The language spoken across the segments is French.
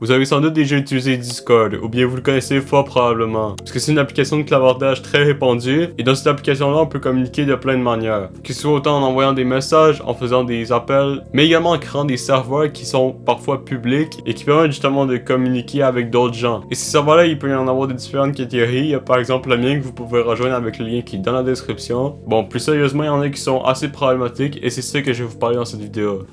Vous avez sans doute déjà utilisé Discord, ou bien vous le connaissez fort probablement, parce que c'est une application de clavardage très répandue, et dans cette application-là, on peut communiquer de plein de manières, que ce soit autant en envoyant des messages, en faisant des appels, mais également en créant des serveurs qui sont parfois publics, et qui permettent justement de communiquer avec d'autres gens. Et ces serveurs-là, il peut y en avoir de différentes catégories, il y a par exemple le mien que vous pouvez rejoindre avec le lien qui est dans la description. Bon, plus sérieusement, il y en a qui sont assez problématiques, et c'est ça que je vais vous parler dans cette vidéo.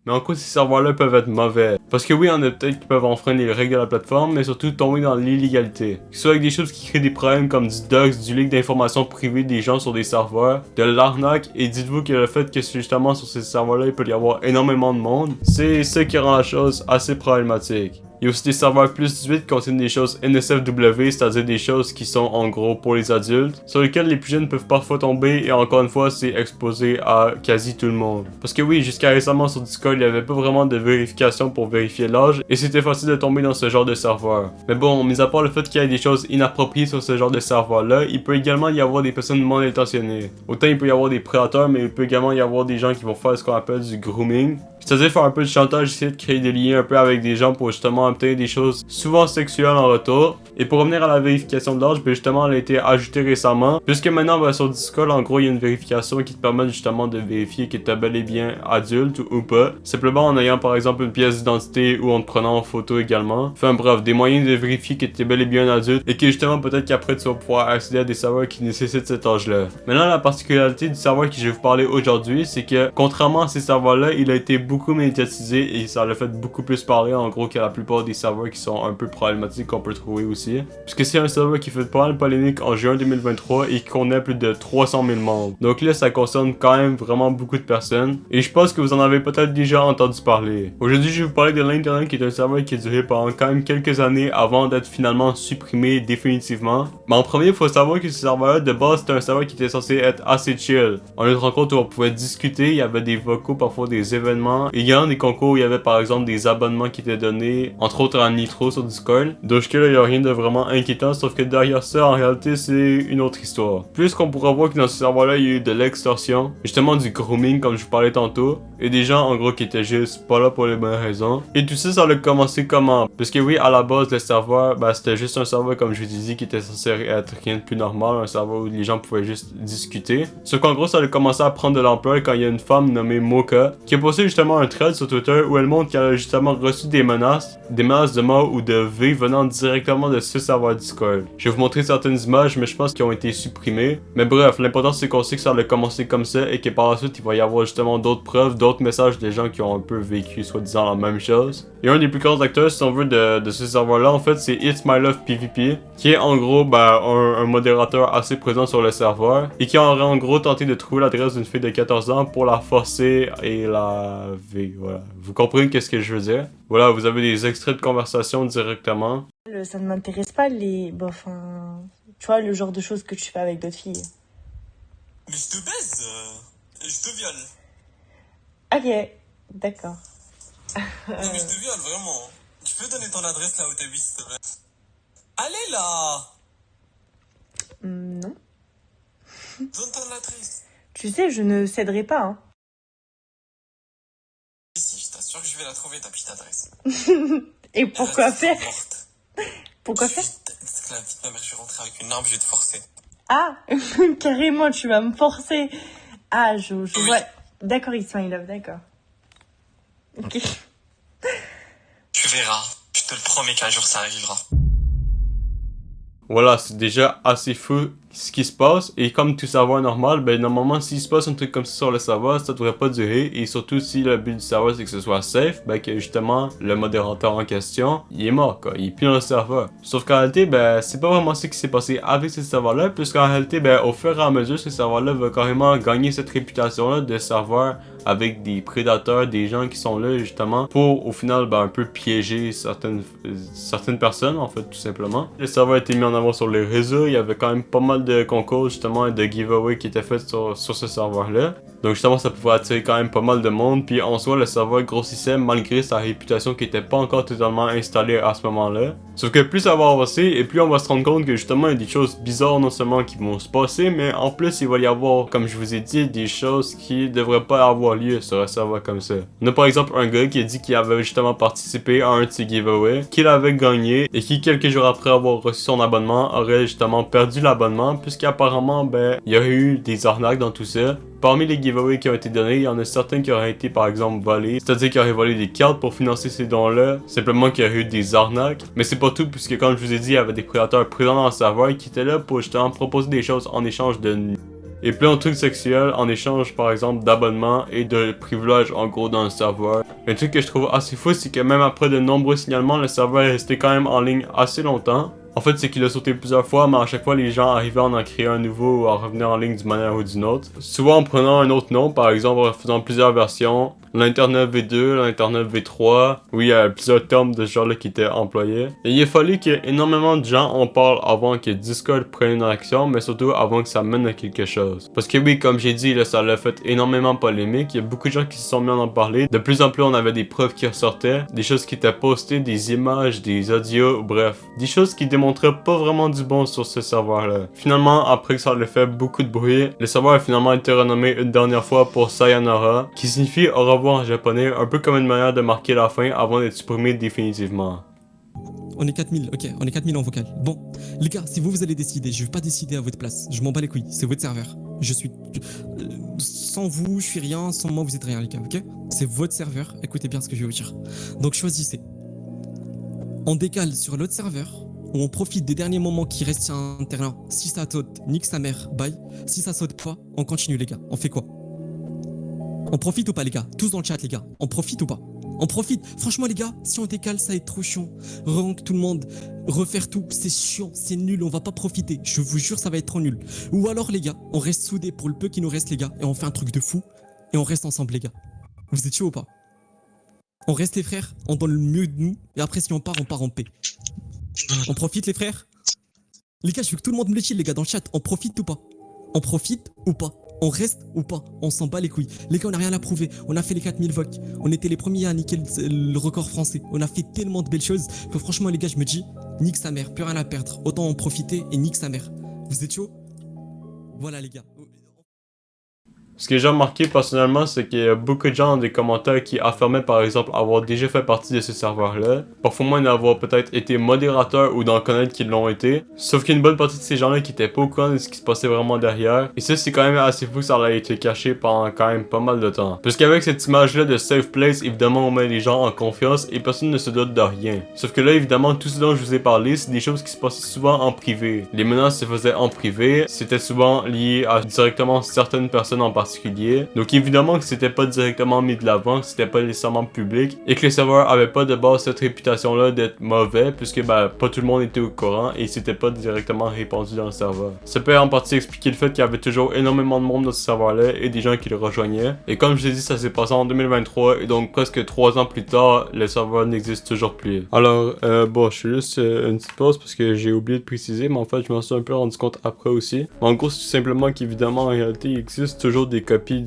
Mais en quoi ces serveurs-là peuvent être mauvais? Parce que oui, on a peut-être qui peuvent enfreindre les règles de la plateforme, mais surtout tomber dans l'illégalité. Que ce soit avec des choses qui créent des problèmes comme du dox, du leak d'informations privées des gens sur des serveurs, de l'arnaque, et dites-vous que le fait que justement sur ces serveurs-là, il peut y avoir énormément de monde, c'est ce qui rend la chose assez problématique. Il y a aussi des serveurs plus 18 qui contiennent des choses NSFW, c'est-à-dire des choses qui sont en gros pour les adultes, sur lesquelles les plus jeunes peuvent parfois tomber, et encore une fois, c'est exposé à quasi tout le monde. Parce que oui, jusqu'à récemment sur Discord, il n'y avait pas vraiment de vérification pour vérifier l'âge, et c'était facile de tomber dans ce genre de serveur. Mais bon, mis à part le fait qu'il y ait des choses inappropriées sur ce genre de serveur-là, il peut également y avoir des personnes mal intentionnées. Autant il peut y avoir des prédateurs, mais il peut également y avoir des gens qui vont faire ce qu'on appelle du grooming. C'est-à-dire faire un peu de chantage, essayer de créer des liens un peu avec des gens pour justement obtenir des choses souvent sexuelles en retour. Et pour revenir à la vérification de l'âge, ben justement elle a été ajoutée récemment. Puisque maintenant ben, sur Discord, en gros, il y a une vérification qui te permet justement de vérifier que tu es bel et bien adulte ou pas. Simplement en ayant par exemple une pièce d'identité ou en te prenant en photo également. Enfin bref, des moyens de vérifier que tu es bel et bien adulte et que justement peut-être qu'après tu vas pouvoir accéder à des serveurs qui nécessitent cet âge-là. Maintenant la particularité du serveur que je vais vous parler aujourd'hui, c'est que contrairement à ces serveurs-là, il a été beaucoup médiatisé et ça l'a fait beaucoup plus parler en gros que la plupart des serveurs qui sont un peu problématiques qu'on peut trouver aussi. Puisque c'est un serveur qui fait pas mal polémique en juin 2023 et qui connaît plus de 300 000 membres. Donc là ça concerne quand même vraiment beaucoup de personnes et je pense que vous en avez peut-être déjà entendu parler. Aujourd'hui je vais vous parler de l'Internet qui est un serveur qui a duré pendant quand même quelques années avant d'être finalement supprimé définitivement. Mais en premier il faut savoir que ce serveur de base c'était un serveur qui était censé être assez chill. On a une rencontre où on pouvait discuter, il y avait des vocaux, parfois des événements. Et il y a des concours où il y avait par exemple des abonnements qui étaient donnés, entre autres à Nitro sur Discord. Donc là il n'y a rien de vraiment inquiétant, sauf que derrière ça en réalité c'est une autre histoire. Plus qu'on pourra voir que dans ce serveur là il y a eu de l'extorsion, justement du grooming comme je vous parlais tantôt, et des gens en gros qui étaient juste pas là pour les bonnes raisons. Et tout ça a commencé comment? Parce que oui à la base le serveur, ben, c'était juste un serveur comme je vous disais qui était censé être rien de plus normal, un serveur où les gens pouvaient juste discuter. Sauf qu'en gros ça a commencé à prendre de l'ampleur quand il y a une femme nommée Mocha qui a posté justement un thread sur Twitter où elle montre qu'elle a justement reçu des menaces de mort ou de V venant directement de ce serveur Discord. Je vais vous montrer certaines images, mais je pense qu'elles ont été supprimées. Mais bref, l'important c'est qu'on sait que ça a commencé comme ça et que par la suite il va y avoir justement d'autres preuves, d'autres messages des gens qui ont un peu vécu soi-disant la même chose. Et un des plus grands acteurs, si on veut, de ce serveur-là, en fait, c'est It's My Love PvP, qui est en gros ben, un modérateur assez présent sur le serveur et qui aurait en gros tenté de trouver l'adresse d'une fille de 14 ans pour la forcer et la V. Voilà. Vous comprenez qu'est-ce que je veux dire? Voilà, vous avez des extraits de conversation directement. Ça ne m'intéresse pas les... Bon, enfin... Tu vois, le genre de choses que tu fais avec d'autres filles. Mais je te baise, je te viole. Ok, d'accord. Non mais je te viole, vraiment. Tu peux donner ton adresse là où t'habites, s'il te plaît? Allez là! Non. Donne ton adresse. Tu sais, je ne céderai pas, hein. Si, je t'assure que je vais la trouver, ta petite adresse. Et pourquoi faire? Morte. Pourquoi faire? C'est que la petite ma mère, je vais rentrer avec une arme, je vais te forcer. Ah, carrément, tu vas me forcer. Ah, je Oui. vois... D'accord, It's My Love, d'accord. Ok. Tu verras, je te le promets qu'un jour ça arrivera. Voilà, c'est déjà assez fou ce qui se passe, et comme tout serveur normal, ben normalement s'il se passe un truc comme ça sur le serveur, ça devrait pas durer, et surtout si le but du serveur c'est que ce soit safe, ben que justement le modérateur en question, il est mort quoi, il est plus dans le serveur. Sauf qu'en réalité, ben c'est pas vraiment ce qui s'est passé avec ce serveur-là, puisqu'en réalité, ben au fur et à mesure, ce serveur-là va carrément gagner cette réputation-là de serveur avec des prédateurs, des gens qui sont là justement pour au final ben un peu piéger certaines personnes en fait tout simplement. Le serveur a été mis en avoir sur les réseaux, il y avait quand même pas mal de concours justement et de giveaways qui étaient faits sur ce serveur-là. Donc justement ça pouvait attirer quand même pas mal de monde, puis en soi le serveur grossissait malgré sa réputation qui était pas encore totalement installée à ce moment-là. Sauf que plus ça va avancer et plus on va se rendre compte que justement il y a des choses bizarres non seulement qui vont se passer, mais en plus il va y avoir, comme je vous ai dit, des choses qui devraient pas avoir lieu sur un serveur comme ça. On a par exemple un gars qui a dit qu'il avait justement participé à un de ces giveaways, qu'il avait gagné et qui quelques jours après avoir reçu son abonnement aurait justement perdu l'abonnement puisqu'apparemment ben il y aurait eu des arnaques dans tout ça. Parmi les giveaways qui ont été donnés, il y en a certains qui auraient été par exemple volés, c'est-à-dire qu'ils auraient volé des cartes pour financer ces dons-là, simplement qu'il y aurait eu des arnaques. Mais c'est pas tout, puisque comme je vous ai dit, il y avait des prédateurs présents dans le serveur qui étaient là pour justement proposer des choses en échange de et plein de trucs sexuels en échange par exemple d'abonnements et de privilèges en gros dans le serveur. Un truc que je trouve assez fou, c'est que même après de nombreux signalements, le serveur est resté quand même en ligne assez longtemps. En fait, c'est qu'il a sauté plusieurs fois, mais à chaque fois, les gens arrivaient à en créer un nouveau ou à revenir en ligne d'une manière ou d'une autre. Souvent en prenant un autre nom, par exemple en faisant plusieurs versions. L'Internet V2, l'Internet V3. Oui, il y a plusieurs termes de ce genre-là qui étaient employés. Et il a fallu qu'énormément de gens en parlent avant que Discord prenne une action, mais surtout avant que ça mène à quelque chose. Parce que oui, comme j'ai dit, là, ça l'a fait énormément polémique. Il y a beaucoup de gens qui se sont mis à en parler. De plus en plus, on avait des preuves qui ressortaient, des choses qui étaient postées, des images, des audios, bref. Des choses qui démontraient pas vraiment du bon sur ce serveur-là. Finalement, après que ça a fait beaucoup de bruit, le serveur a finalement été renommé une dernière fois pour Sayonara, qui signifie au revoir en japonais, un peu comme une manière de marquer la fin avant d'être supprimé définitivement. On est 4000, ok, on est 4000 en vocal. Bon, les gars, si vous allez décider, je vais pas décider à votre place. Je m'en bats les couilles, c'est votre serveur. Je suis... sans vous, je suis rien, sans moi, vous êtes rien, les gars, ok? C'est votre serveur, écoutez bien ce que je vais vous dire. Donc choisissez. On décale sur l'autre serveur, où on profite des derniers moments qui restent sur un terrain. Si ça saute, nique sa mère, bye. Si ça saute pas, on continue, les gars. On fait quoi? On profite ou pas, les gars? Tous dans le chat, les gars. On profite ou pas? On profite. Franchement, les gars, si on décale, ça va être trop chiant. Rank tout le monde, refaire tout, c'est chiant, c'est nul, on va pas profiter. Je vous jure, ça va être trop nul. Ou alors, les gars, on reste soudés pour le peu qui nous reste, les gars, et on fait un truc de fou, et on reste ensemble, les gars. Vous êtes chaud ou pas? On reste les frères, on donne le mieux de nous, et après, si on part en paix. On profite, les frères? Les gars, je veux que tout le monde me le chill, les gars, dans le chat. On profite ou pas? On profite ou pas? On reste ou pas? On s'en bat les couilles. Les gars, on n'a rien à prouver. On a fait les 4000 votes. On était les premiers à niquer le record français. On a fait tellement de belles choses que franchement, les gars, je me dis, nique sa mère, plus rien à perdre. Autant en profiter et nique sa mère. Vous êtes chaud? Voilà, les gars. Ce que j'ai remarqué personnellement, c'est qu'il y a beaucoup de gens dans des commentaires qui affirmaient par exemple avoir déjà fait partie de ce serveur-là. Parfois moins d'avoir peut-être été modérateur ou d'en connaître qui l'ont été. Sauf qu'il y a une bonne partie de ces gens-là qui étaient pas au courant de ce qui se passait vraiment derrière. Et ça, c'est quand même assez fou que ça a été caché pendant quand même pas mal de temps. Parce qu'avec cette image-là de safe place, évidemment on met les gens en confiance et personne ne se doute de rien. Sauf que là, évidemment, tout ce dont je vous ai parlé, c'est des choses qui se passaient souvent en privé. Les menaces se faisaient en privé, c'était souvent lié à directement certaines personnes en particulier. Donc évidemment que c'était pas directement mis de l'avant, que c'était pas nécessairement public et que le serveur avait pas de base cette réputation là d'être mauvais puisque ben pas tout le monde était au courant et c'était pas directement répandu dans le serveur. Ça peut en partie expliquer le fait qu'il y avait toujours énormément de monde dans ce serveur là et des gens qui le rejoignaient. Et comme je l'ai dit, ça s'est passé en 2023 et donc presque 3 ans plus tard, le serveur n'existe toujours plus. Alors bon, je fais juste une petite pause parce que j'ai oublié de préciser, mais en fait je m'en suis un peu rendu compte après aussi. En gros, c'est tout simplement qu'évidemment en réalité il existe toujours des copies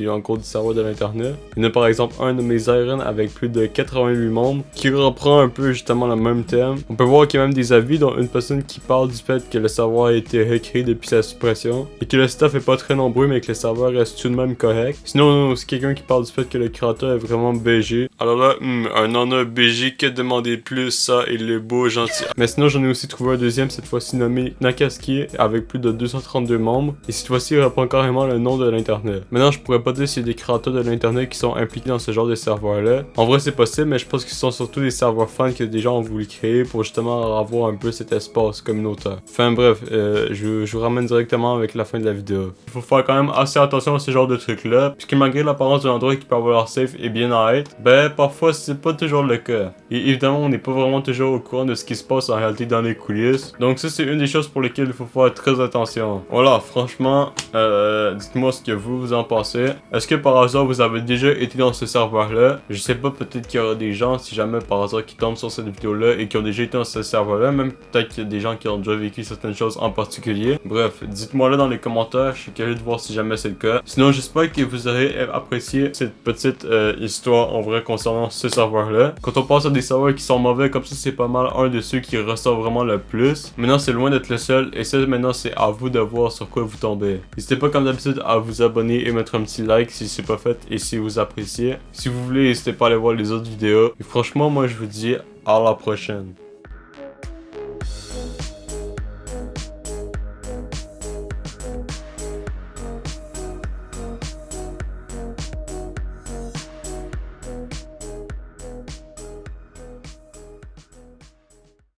en gros du serveur de l'internet. Il y en a par exemple un nommé Zyren avec plus de 88 membres qui reprend un peu justement le même thème. On peut voir qu'il y a même des avis dont une personne qui parle du fait que le serveur a été recréé depuis sa suppression et que le staff est pas très nombreux mais que le serveur reste tout de même correct. Sinon c'est quelqu'un qui parle du fait que le créateur est vraiment BG. Alors là, un honneur BG, que demander de plus, ça et le beau gentil. Mais sinon j'en ai aussi trouvé un deuxième, cette fois-ci nommé Nakaski avec plus de 232 membres et cette fois-ci il reprend carrément le nom de l'internet. Maintenant, je pourrais pas dire s'il y a des créateurs de l'internet qui sont impliqués dans ce genre de serveur-là. En vrai, c'est possible, mais je pense que ce sont surtout des serveurs fans que des gens ont voulu créer pour justement avoir un peu cet espace communautaire. Enfin bref, je vous ramène directement avec la fin de la vidéo. Il faut faire quand même assez attention à ce genre de trucs-là, puisque malgré l'apparence d'un endroit qui peut avoir safe et bien à être, ben parfois c'est pas toujours le cas. Et évidemment, on n'est pas vraiment toujours au courant de ce qui se passe en réalité dans les coulisses. Donc ça, c'est une des choses pour lesquelles il faut faire très attention. Voilà, franchement, dites-moi ce que vous en pensez. Est-ce que par hasard vous avez déjà été dans ce serveur-là? Je sais pas, peut-être qu'il y aura des gens, si jamais par hasard, qui tombent sur cette vidéo-là et qui ont déjà été dans ce serveur-là. Même peut-être qu'il y a des gens qui ont déjà vécu certaines choses en particulier. Bref, dites-moi là dans les commentaires, je suis curieux de voir si jamais c'est le cas. Sinon, j'espère que vous aurez apprécié cette petite histoire en vrai concernant ce serveur-là. Quand on pense à des serveurs qui sont mauvais comme ça, c'est pas mal un de ceux qui ressort vraiment le plus. Maintenant, c'est loin d'être le seul et ça, maintenant, c'est à vous de voir sur quoi vous tombez. N'hésitez pas comme d'habitude à vous abonner et mettre un petit like si c'est pas fait et si vous appréciez. Si vous voulez, n'hésitez pas à aller voir les autres vidéos. Et franchement, moi, je vous dis à la prochaine.